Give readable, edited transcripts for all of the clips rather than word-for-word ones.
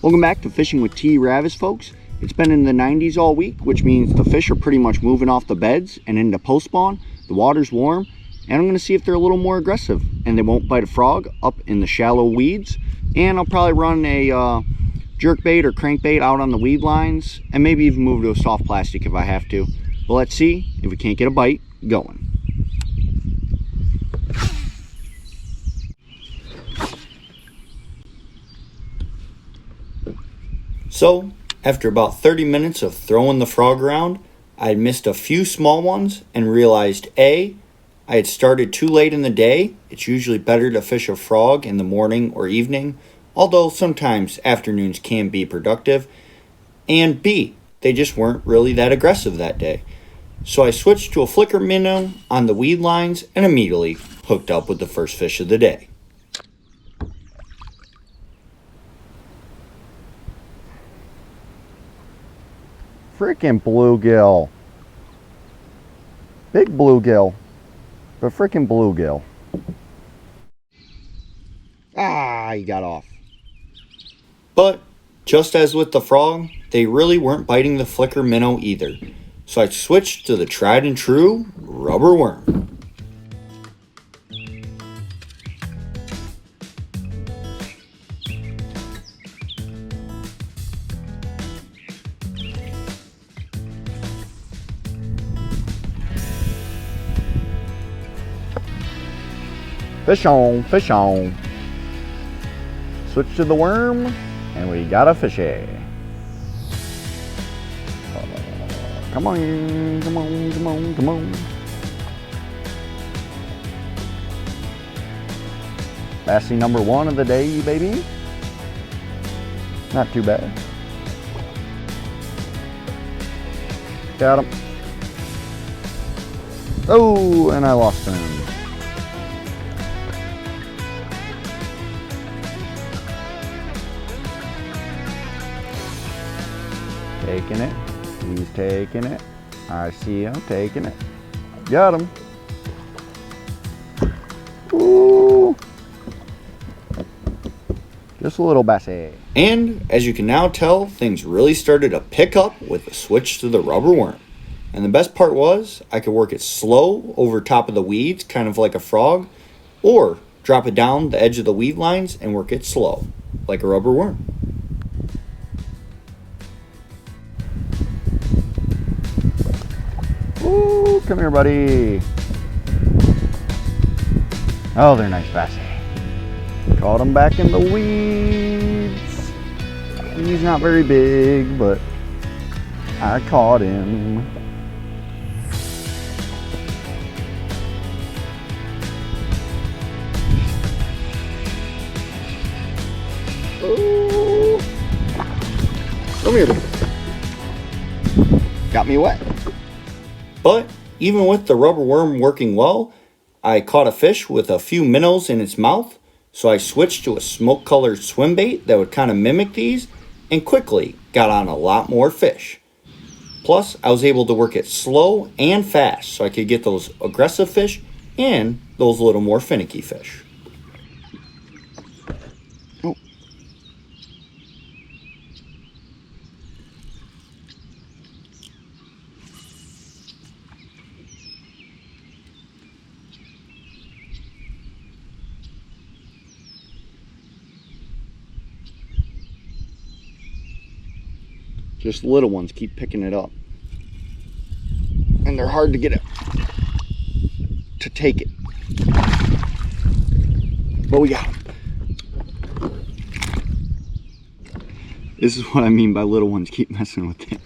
Welcome back to Fishing with T-ravis, folks. It's been in the 90s all week, which means the fish are pretty much moving off the beds and into post-spawn. The water's warm, and I'm going to see if they're a little more aggressive and they won't bite a frog up in the shallow weeds. And I'll probably run a jerkbait or crankbait out on the weed lines, and maybe even move to a soft plastic if I have to. But let's see if we can't get a bite going. So, after about 30 minutes of throwing the frog around, I had missed a few small ones and realized A, I had started too late in the day. It's usually better to fish a frog in the morning or evening, although sometimes afternoons can be productive. And B, they just weren't really that aggressive that day. So I switched to a flicker minnow on the weed lines and immediately hooked up with the first fish of the day. Frickin' bluegill. Big bluegill. But frickin' bluegill. Ah, he got off. But, just as with the frog, they really weren't biting the flicker minnow either. So I switched to the tried and true rubber worm. Fish on, fish on. Switch to the worm, and we got a fishy. Come on, come on, come on, come on. Bassy number one of the day, baby. Not too bad. Got him. Oh, and I lost him. Taking it. He's taking it. I see him taking it. Got him. Ooh. Just a little bassy. And as you can now tell, things really started to pick up with the switch to the rubber worm. And the best part was, I could work it slow over top of the weeds, kind of like a frog, or drop it down the edge of the weed lines and work it slow, like a rubber worm. Ooh, come here, buddy. Oh, they're nice bassy. Caught him back in the weeds. He's not very big, but I caught him. Ooh. Come here. Got me wet. But even with the rubber worm working well, I caught a fish with a few minnows in its mouth, so I switched to a smoke-colored swim bait that would kind of mimic these, and quickly got on a lot more fish. Plus, I was able to work it slow and fast, so I could get those aggressive fish and those little more finicky fish. Oh. Just little ones keep picking it up. And they're hard to get it to take it. But we got them. This is what I mean by little ones keep messing with it.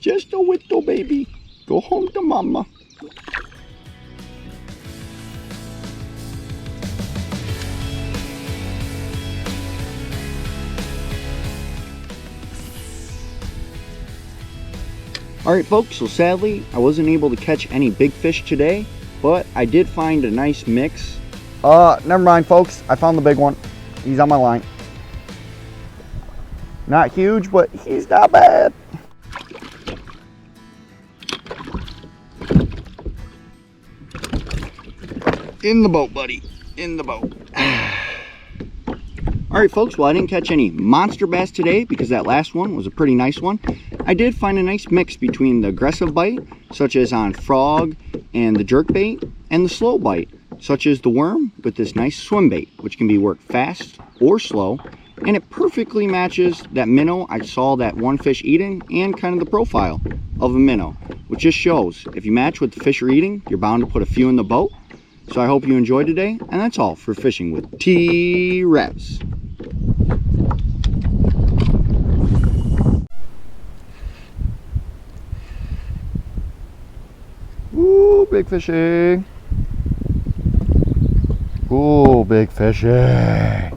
Just a whittle, baby. Go home to mama. Alright folks, so sadly I wasn't able to catch any big fish today, but I did find a nice mix. Never mind folks, I found the big one. He's on my line. Not huge, but he's not bad. In the boat, buddy. In the boat. Alright folks, well I didn't catch any monster bass today because that last one was a pretty nice one. I did find a nice mix between the aggressive bite, such as on frog and the jerk bait, and the slow bite, such as the worm with this nice swim bait, which can be worked fast or slow, and it perfectly matches that minnow I saw that one fish eating and kind of the profile of a minnow, which just shows if you match what the fish are eating, you're bound to put a few in the boat. So I hope you enjoyed today, and that's all for Fishing with T-ravis. Ooh, big fishy. Ooh, big fishy.